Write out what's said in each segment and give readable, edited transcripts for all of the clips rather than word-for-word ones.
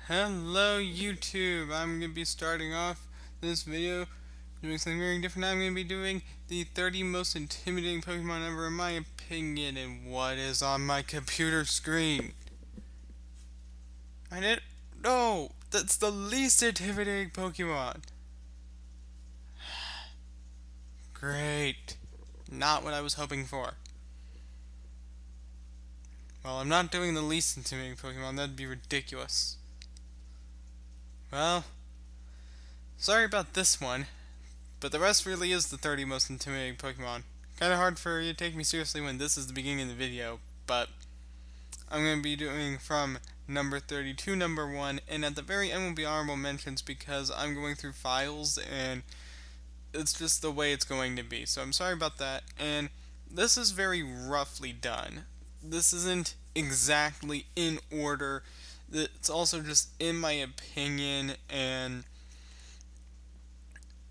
Hello YouTube, I'm going to be starting off this video doing something very different. I'm going to be doing the 30 most intimidating Pokemon ever in my opinion and what is on my computer screen. I didn't know, that's the least intimidating Pokemon. Great, not what I was hoping for. Well, I'm not doing the least intimidating Pokemon, that'd be ridiculous. Well, sorry about this one. But the rest really is the 30 most intimidating Pokemon. Kinda hard for you to take me seriously when this is the beginning of the video, but I'm going to be doing from number 30 to number 1, and at the very end will be honorable mentions because I'm going through files and it's just the way it's going to be. So I'm sorry about that, and this is very roughly done. This isn't exactly in order. It's also just in my opinion, and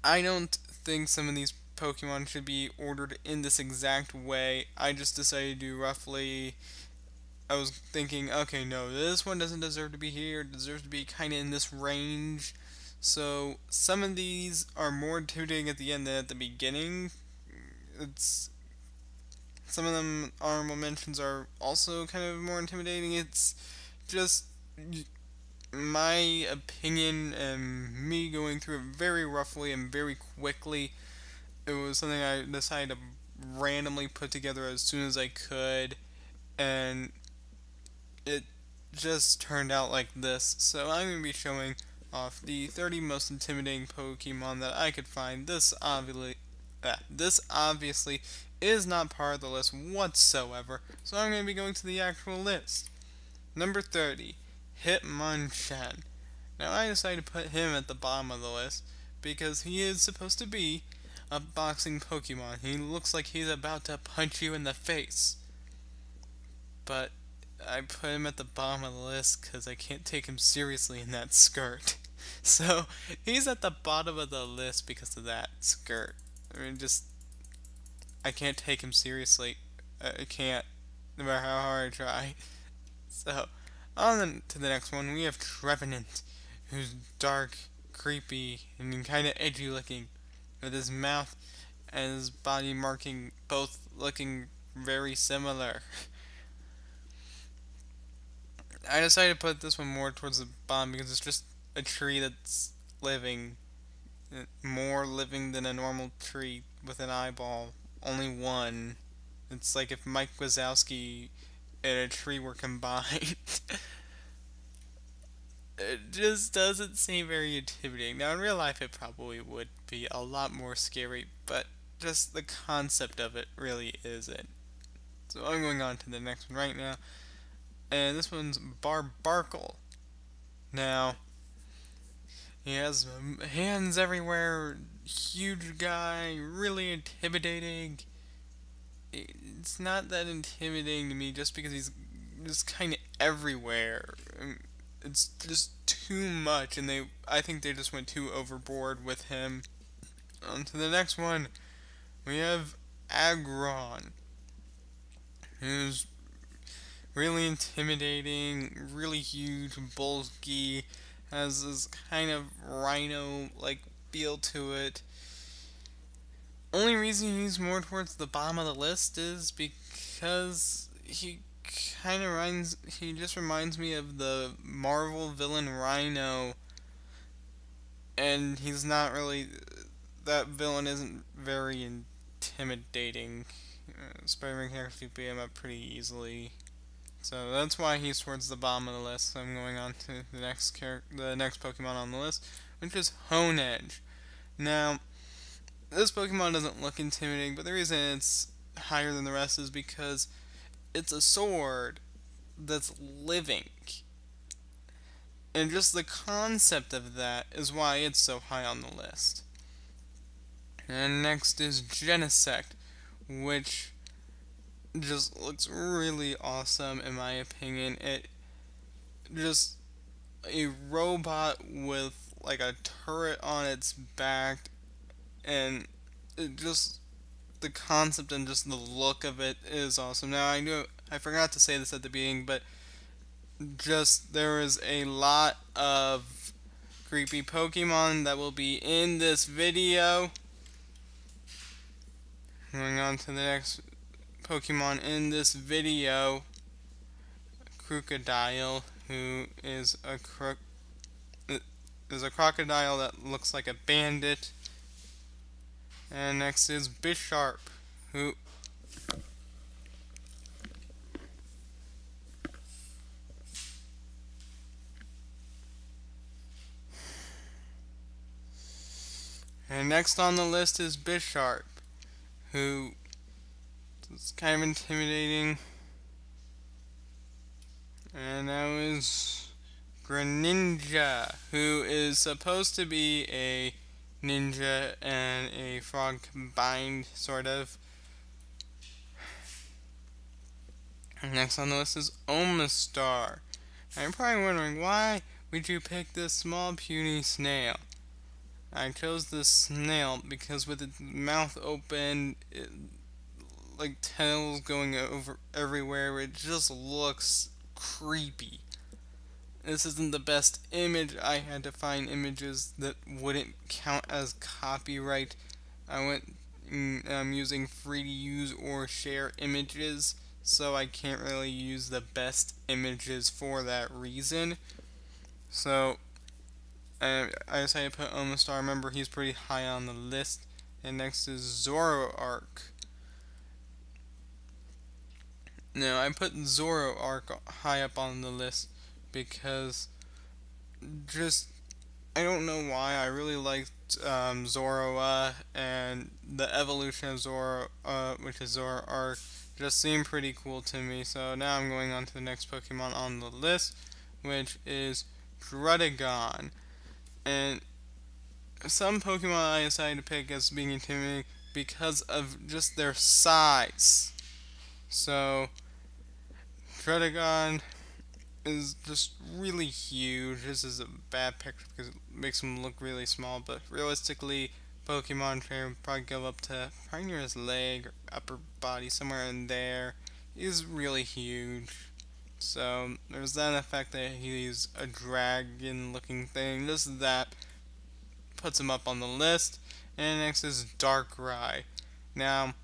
I don't think some of these Pokemon should be ordered in this exact way. I just decided to do roughly. I was thinking, okay, no, this one doesn't deserve to be here. It deserves to be kind of in this range. So some of these are more intimidating at the end than at the beginning. It's some of them honorable mentions are also kind of more intimidating. It's just my opinion and me going through it very roughly and very quickly. It was something I decided to randomly put together as soon as I could, and it just turned out like this. So I'm going to be showing off the 30 most intimidating Pokemon that I could find. This obviously is not part of the list whatsoever, so I'm going to be going to the actual list. Number 30, Hitmonchan. Now I decided to put him at the bottom of the list because he is supposed to be a boxing Pokemon. He looks like he's about to punch you in the face. But I put him at the bottom of the list because I can't take him seriously in that skirt. So he's at the bottom of the list because of that skirt. I can't take him seriously. I can't, no matter how hard I try. So, to the next one, we have Trevenant, who's dark, creepy, and kind of edgy looking, with his mouth and his body marking both looking very similar. I decided to put this one more towards the bottom because it's just a tree that's living, more living than a normal tree with an eyeball. Only one. It's like if Mike Wazowski and a tree were combined. It just doesn't seem very intimidating. Now, in real life, it probably would be a lot more scary, but just the concept of it really isn't. So I'm going on to the next one right now, and this one's Barbarkle. Now, he has hands everywhere, huge guy, really intimidating. It's not that intimidating to me just because he's just kind of everywhere. It's just too much, and I think they just went too overboard with him. On to the next one, we have Aggron, who's really intimidating, really huge, bulky, has this kind of rhino-like feel to it. Only reason he's more towards the bottom of the list is because he just reminds me of the Marvel villain Rhino, and he's not really, that villain isn't very intimidating. Spider-Man characters beat him up pretty easily. So that's why he's towards the bottom of the list. So I'm going on to the next Pokemon on the list, which is Honedge. Now, this Pokemon doesn't look intimidating, but the reason it's higher than the rest is because it's a sword that's living. And just the concept of that is why it's so high on the list. And next is Genesect, which just looks really awesome in my opinion. It just a robot with like a turret on its back, and it just the concept and just the look of it is awesome. Now I forgot to say this at the beginning, but just there is a lot of creepy Pokemon that will be in this video. Moving on to the next Pokemon in this video, Crocodile, who is a crocodile that looks like a bandit. And next is Bisharp, who and next on the list is Bisharp, who is kind of intimidating. And now is Greninja, who is supposed to be a ninja and a frog combined, sort of. Next on the list is Omastar. I'm probably wondering, why would you pick this small puny snail? I chose this snail because with its mouth open, like tails going over everywhere, it just looks creepy. This isn't the best image. I had to find images that wouldn't count as copyright. I'm using free to use or share images, so I can't really use the best images for that reason. So I decided to put Omastar. Remember, he's pretty high on the list. And next is Zoroark. Now, I put Zoroark high up on the list because just, I don't know why, I really liked Zoroa, and the evolution of Zoro, which is Zoroark, just seemed pretty cool to me. So now I'm going on to the next Pokemon on the list, which is Groudon. And some Pokemon I decided to pick as being intimidating because of just their size. So, Trevenant is just really huge. This is a bad picture because it makes him look really small, but realistically, Pokemon trainer would probably go up to probably near his leg or upper body, somewhere in there. He's really huge. So, there's that effect that he's a dragon looking thing. Just that puts him up on the list. And next is Darkrai. Now,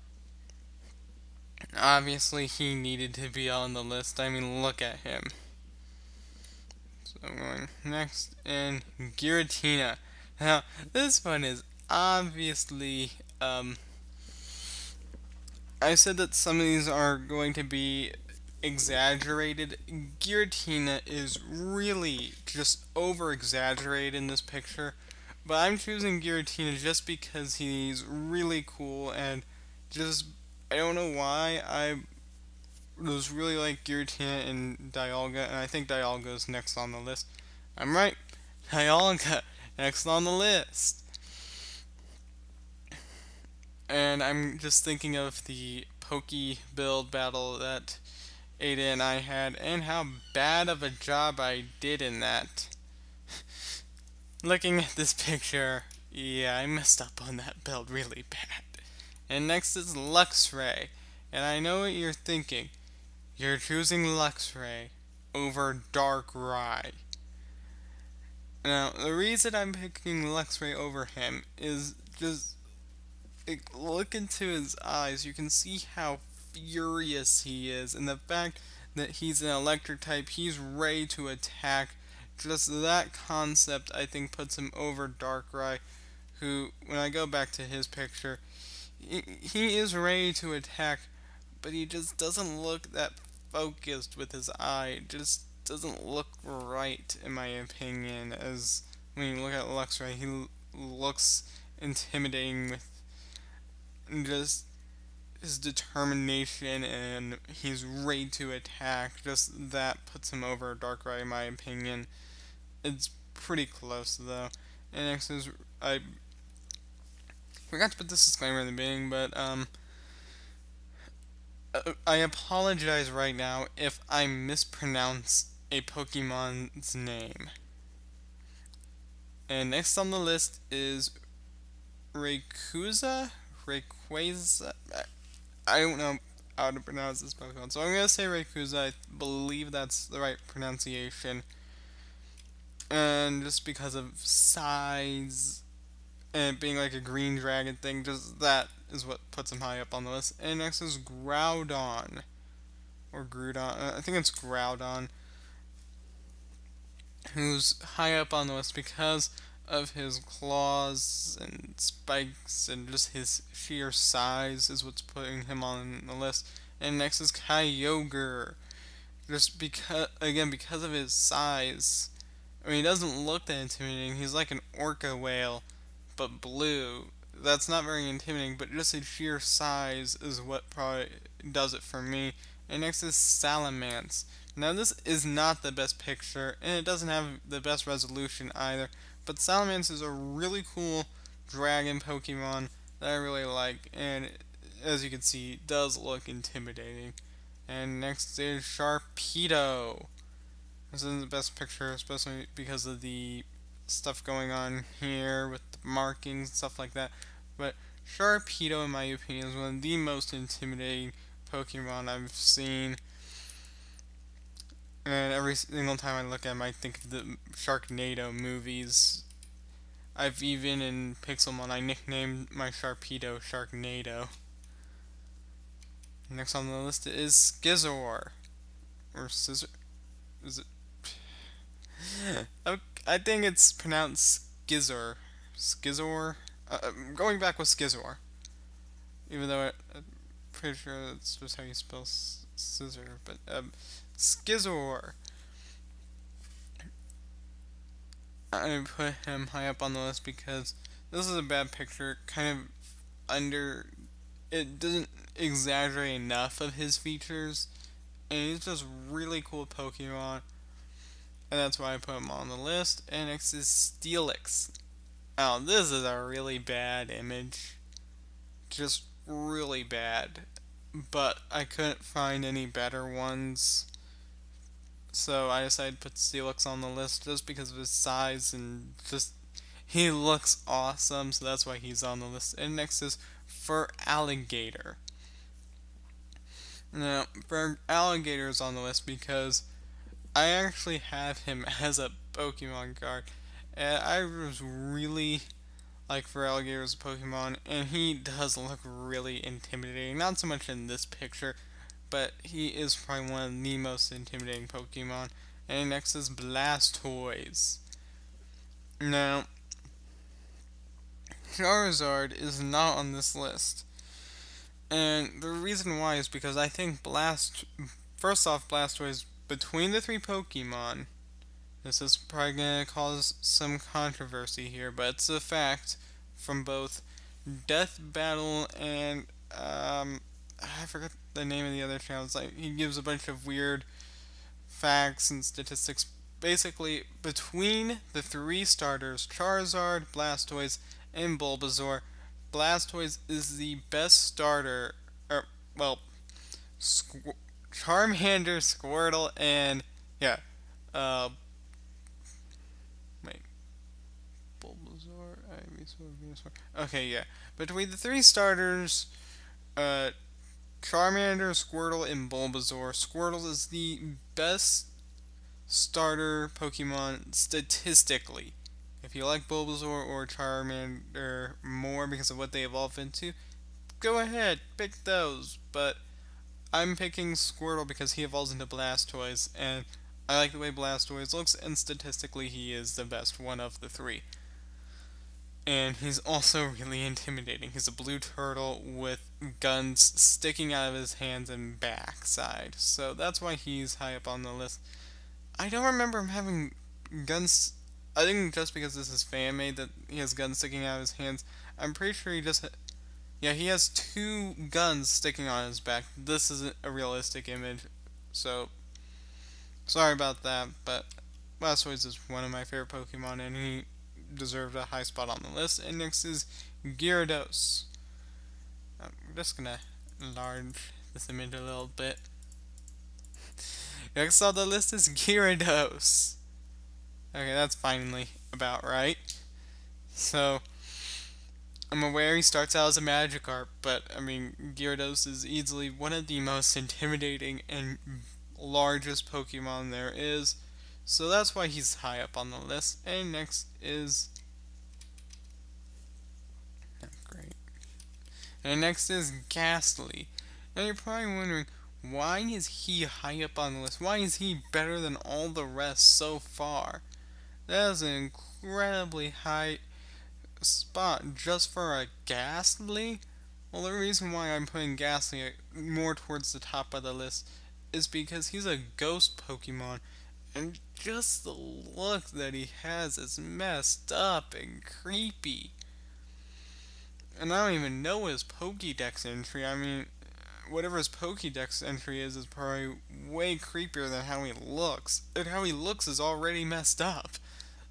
obviously he needed to be on the list. I mean, look at him. So I'm going next, and Giratina. Now, this one is obviously, I said that some of these are going to be exaggerated. Giratina is really just over exaggerated in this picture. But I'm choosing Giratina just because he's really cool, and just, I don't know why, I was really like Giratina and Dialga, and I think Dialga is next on the list. I'm right, Dialga, next on the list. And I'm just thinking of the Poke build battle that Ada and I had, and how bad of a job I did in that. Looking at this picture, yeah, I messed up on that build really bad. And next is Luxray. And I know what you're thinking. You're choosing Luxray over Darkrai. Now, the reason I'm picking Luxray over him is just, look into his eyes. You can see how furious he is, and the fact that he's an electric type, he's ready to attack. Just that concept, I think, puts him over Darkrai, who, when I go back to his picture, he is ready to attack, but he just doesn't look that focused with his eye. It just doesn't look right, in my opinion, as when you look at Luxray, he looks intimidating with just his determination, and he's ready to attack. Just that puts him over Darkrai, in my opinion. It's pretty close, though. And next is, I forgot to put this disclaimer in the beginning, but I apologize right now if I mispronounce a Pokemon's name. And next on the list is Rayquaza? I don't know. how to pronounce this Pokemon. So I'm going to say Rayquaza. I believe that's the right pronunciation. And just because of size and it being like a green dragon thing, just that is what puts him high up on the list. And next is Groudon. Or Groudon. I think it's Groudon. Who's high up on the list because of his claws and spikes and just his sheer size is what's putting him on the list. And next is Kyogre. Just because of his size. I mean, he doesn't look that intimidating. He's like an orca whale, but blue. That's not very intimidating, but just his sheer size is what probably does it for me. And next is Salamence. Now, this is not the best picture, and it doesn't have the best resolution either, but Salamence is a really cool dragon Pokemon that I really like, and as you can see, does look intimidating. And next is Sharpedo. This isn't the best picture, especially because of the stuff going on here with the markings and stuff like that. But Sharpedo, in my opinion, is one of the most intimidating Pokemon I've seen. And every single time I look at him, I think of the Sharknado movies. I've even, in Pixelmon, I nicknamed my Sharpedo Sharknado. Next on the list is Scizor. Or Scissor. Is it? I think it's pronounced Skizor. Skizor? Going back with Skizor. Even though I'm pretty sure that's just how you spell scissor. But, Skizor. I put him high up on the list because this is a bad picture. Kind of under. It doesn't exaggerate enough of his features. And he's just really cool Pokemon. And that's why I put him on the list. And next is Steelix. Now, this is a really bad image. Just really bad. But I couldn't find any better ones. So I decided to put Steelix on the list just because of his size and just he looks awesome. So that's why he's on the list. And next is Feraligatr. Now, Feraligatr is on the list because I actually have him as a Pokemon card. And I was really like Feraligatr as a Pokemon, and he does look really intimidating. Not so much in this picture, but he is probably one of the most intimidating Pokemon. And next is Blastoise. Now, Charizard is not on this list. And the reason why is because I think first off, Blastoise, between the three Pokemon, this is probably going to cause some controversy here, but it's a fact from both Death Battle and, I forgot the name of the other channel. It's like, he gives a bunch of weird facts and statistics. Basically, between the three starters, Charizard, Blastoise, and Bulbasaur, Blastoise is the best starter, Charmander, Squirtle, and, wait, Bulbasaur, Ivysaur, Venusaur, okay, yeah, between the three starters, Charmander, Squirtle, and Bulbasaur, Squirtle is the best starter Pokemon statistically. If you like Bulbasaur or Charmander more because of what they evolve into, go ahead, pick those. But I'm picking Squirtle because he evolves into Blastoise, and I like the way Blastoise looks, and statistically he is the best one of the three. And he's also really intimidating. He's a blue turtle with guns sticking out of his hands and backside. So that's why he's high up on the list. I don't remember him having guns. I think just because this is fan-made that he has guns sticking out of his hands. I'm pretty sure he just... Yeah, he has 2 guns sticking on his back. This isn't a realistic image. So, sorry about that. But Blastoise is one of my favorite Pokemon, and he deserved a high spot on the list. And next is Gyarados. I'm just gonna enlarge this image a little bit. Next on the list is Gyarados. Okay, that's finally about right. So, I'm aware he starts out as a Magikarp, but I mean, Gyarados is easily one of the most intimidating and largest Pokemon there is. So that's why he's high up on the list. And next is. Oh, great. And next is Ghastly. Now you're probably wondering, why is he high up on the list? Why is he better than all the rest so far? That is an incredibly high spot just for a Ghastly? Well, the reason why I'm putting Ghastly more towards the top of the list is because he's a ghost Pokemon, and just the look that he has is messed up and creepy. And I don't even know his Pokédex entry. I mean, whatever his Pokédex entry is probably way creepier than how he looks. And how he looks is already messed up.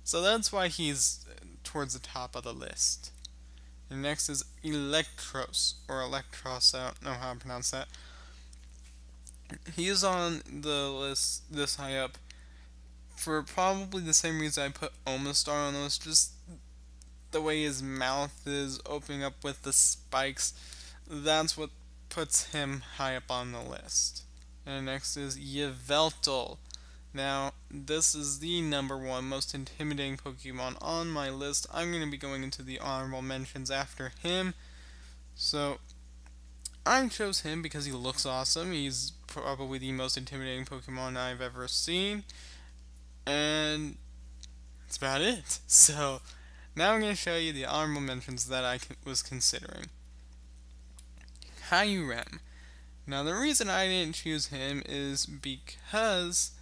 So that's why he's towards the top of the list. And next is Electros, or Electros, I don't know how to pronounce that. He is on the list this high up for probably the same reason I put Omastar on the list, just the way his mouth is opening up with the spikes. That's what puts him high up on the list. And next is Yveltal. Now, this is the number one most intimidating Pokemon on my list. I'm going to be going into the honorable mentions after him. So, I chose him because he looks awesome. He's probably the most intimidating Pokemon I've ever seen. And that's about it. So, now I'm going to show you the honorable mentions that I was considering. Kyurem. Now, the reason I didn't choose him is because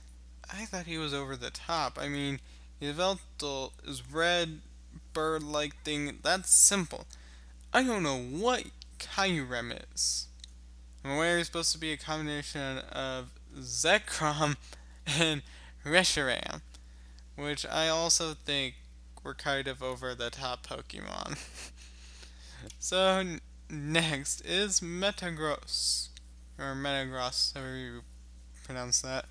I thought he was over the top. I mean, Yveltal is red, bird-like thing. That's simple. I don't know what Kyurem is. I'm aware he's supposed to be a combination of Zekrom and Reshiram, which I also think were kind of over the top Pokemon. So, next is Metagross. Or Metagross, however you pronounce that.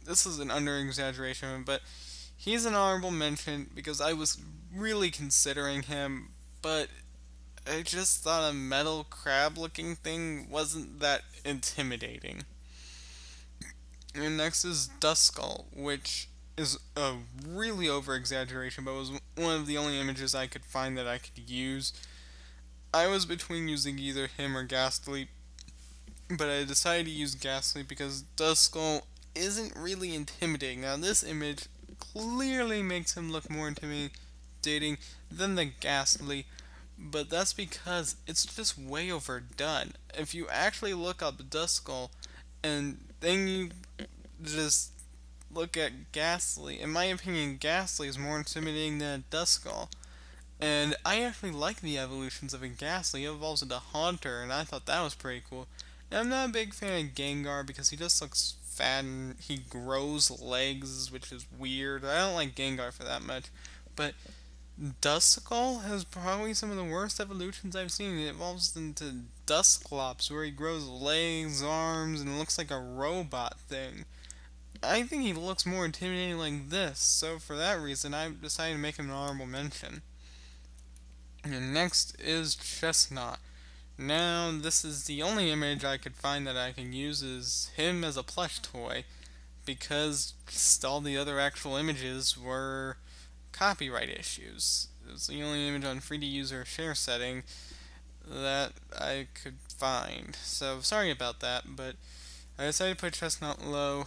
This is an under-exaggeration, but he's an honorable mention because I was really considering him, but I just thought a metal crab-looking thing wasn't that intimidating. And next is Duskull, which is a really over-exaggeration, but was one of the only images I could find that I could use. I was between using either him or Ghastly, but I decided to use Ghastly because Duskull isn't really intimidating. Now, this image clearly makes him look more intimidating than the Ghastly, but that's because it's just way overdone. If you actually look up Duskull and then you just look at Ghastly, in my opinion, Ghastly is more intimidating than a Duskull. And I actually like the evolutions of a Ghastly. It evolves into Haunter, and I thought that was pretty cool. Now, I'm not a big fan of Gengar because he just looks fat and he grows legs, which is weird. I don't like Gengar for that much. But Duskull has probably some of the worst evolutions I've seen. It evolves into Dusclops, where he grows legs, arms, and looks like a robot thing. I think he looks more intimidating like this, so for that reason, I decided to make him an honorable mention. And next is Chestnut. Now, this is the only image I could find that I can use is him as a plush toy, because just all the other actual images were copyright issues. It was the only image on free to use or share setting that I could find. So, sorry about that, but I decided to put Chestnut low.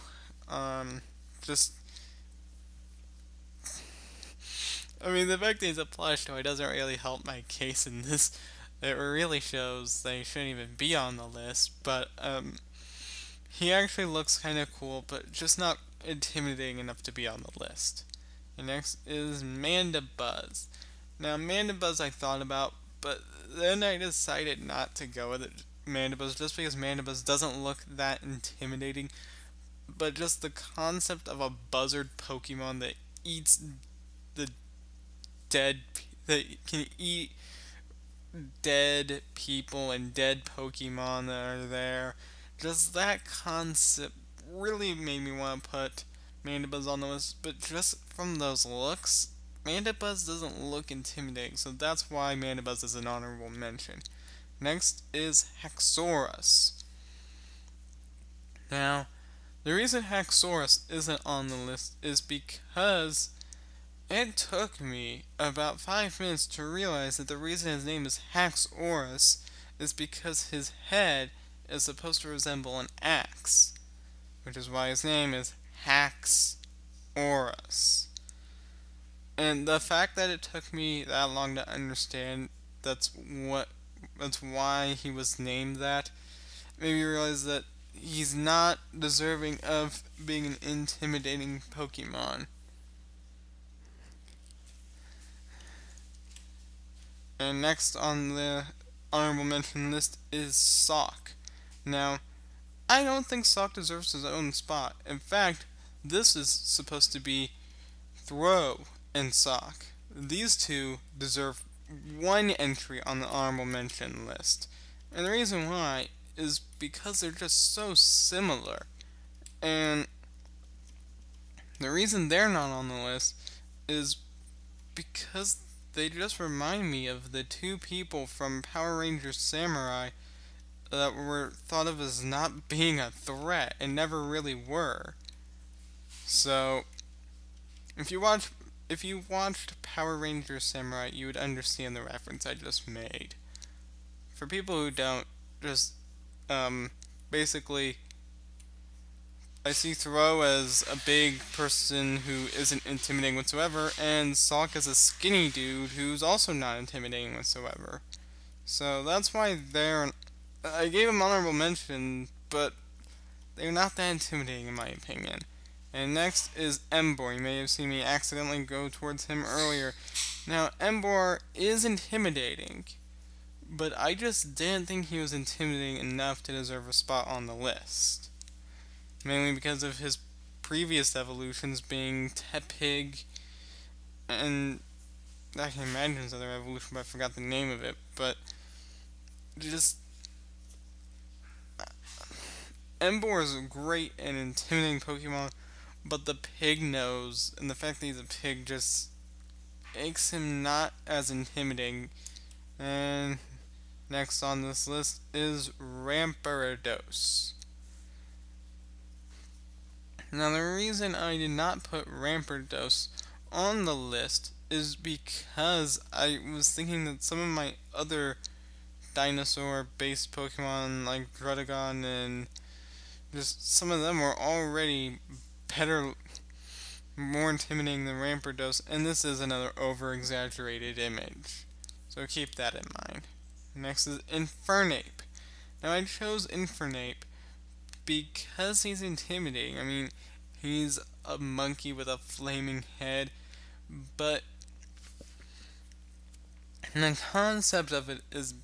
Just I mean, the fact that he's a plush toy doesn't really help my case in this. It really shows they shouldn't even be on the list, but, he actually looks kind of cool, but just not intimidating enough to be on the list. And next is Mandibuzz. Now, Mandibuzz I thought about, but then I decided not to go with it, Mandibuzz, just because Mandibuzz doesn't look that intimidating, but just the concept of a buzzard Pokemon that eats the that can eat dead people and dead Pokemon that are there. Just that concept really made me want to put Mandibuzz on the list, but just from those looks, Mandibuzz doesn't look intimidating, so that's why Mandibuzz is an honorable mention. Next is Haxorus. Now, the reason Haxorus isn't on the list is because it took me about 5 minutes to realize that the reason his name is Haxorus is because his head is supposed to resemble an axe, which is why his name is Haxorus. And the fact that it took me that long to understand that's why he was named that made me realize that he's not deserving of being an intimidating Pokemon. And next on the honorable mention list is Sock. Now, I don't think Sock deserves his own spot. In fact, this is supposed to be Throw and Sock. These two deserve one entry on the honorable mention list. And the reason why is because they're just so similar. And the reason they're not on the list is because they just remind me of the two people from Power Rangers Samurai that were thought of as not being a threat and never really were. So, if you watched Power Rangers Samurai, you would understand the reference I just made. For people who don't, just basically, I see Thoreau as a big person who isn't intimidating whatsoever, and Sock as a skinny dude who's also not intimidating whatsoever. So that's why I gave him honorable mention, but they're not that intimidating in my opinion. And next is Emboar. You may have seen me accidentally go towards him earlier. Now, Emboar is intimidating, but I just didn't think he was intimidating enough to deserve a spot on the list. Mainly because of his previous evolutions being Tepig, and I can imagine his other evolution, but I forgot the name of it. But just Emboar is a great and intimidating Pokemon, but the pig nose and the fact that he's a pig just makes him not as intimidating. And next on this list is Rampardos. Now, the reason I did not put Rampardos on the list is because I was thinking that some of my other dinosaur-based Pokemon, like Groudon and just some of them were already better, more intimidating than Rampardos, and this is another over-exaggerated image. So keep that in mind. Next is Infernape. Now, I chose Infernape because he's intimidating. I mean, he's a monkey with a flaming head, but the concept of it is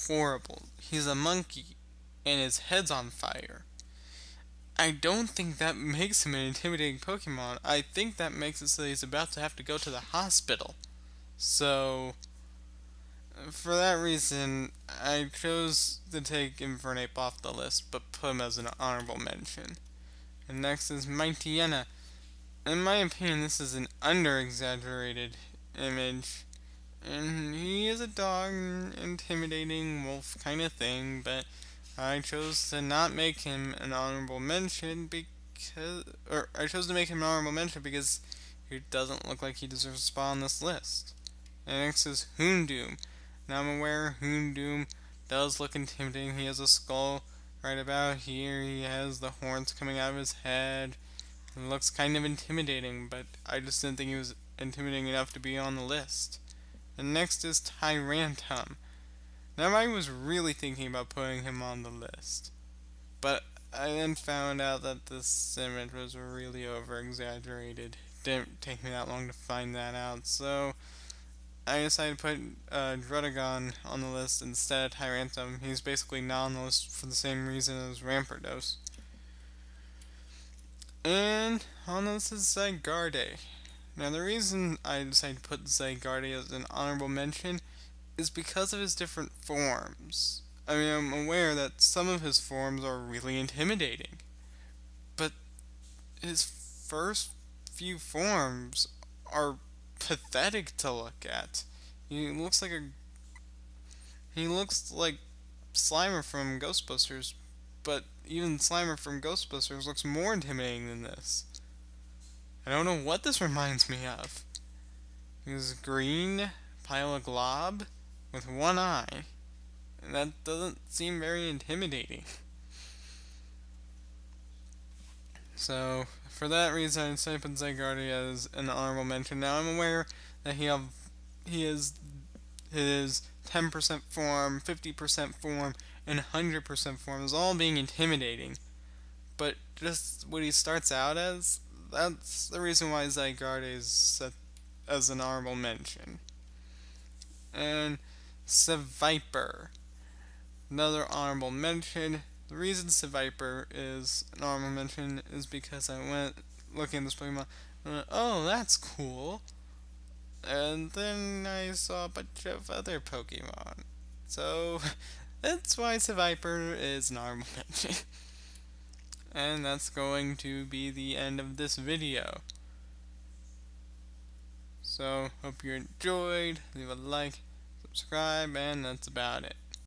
horrible. He's a monkey, and his head's on fire. I don't think that makes him an intimidating Pokemon. I think that makes it so he's about to have to go to the hospital. So, for that reason, I chose to take Infernape off the list, but put him as an honorable mention. And next is Mightyena. In my opinion, this is an under-exaggerated image. And he is a dog, intimidating wolf kind of thing, but I chose to not make him an honorable mention because he doesn't look like he deserves a spot on this list. And next is Houndoom. Now I'm aware Houndoom does look intimidating. He has a skull right about here. He has the horns coming out of his head. It looks kind of intimidating, but I just didn't think he was intimidating enough to be on the list. And next is Tyrantum. Now I was really thinking about putting him on the list, but I then found out that this image was really over-exaggerated. Didn't take me that long to find that out, so I decided to put Groudon on the list instead of Tyrantum. He's basically not on the list for the same reason as Rampardos. And on the list is Zygarde. Now the reason I decided to put Zygarde as an honorable mention is because of his different forms. I mean, I'm aware that some of his forms are really intimidating, but his first few forms are pathetic to look at. He looks like a he looks like Slimer from Ghostbusters, but even Slimer from Ghostbusters looks more intimidating than this. I don't know what this reminds me of. He's green, pile of glob, with one eye. And that doesn't seem very intimidating. So, for that reason, I put Zygarde as an honorable mention. Now, I'm aware that he is his 10% form, 50% form, and 100% form is all being intimidating. But just what he starts out as, that's the reason why Zygarde is set as an honorable mention. And Seviper, another honorable mention. The reason Seviper is an honorable mention is because I went looking at this Pokemon and went, oh, that's cool. And then I saw a bunch of other Pokemon. So, that's why Seviper is an honorable mention. And that's going to be the end of this video. So, hope you enjoyed. Leave a like, subscribe, and that's about it.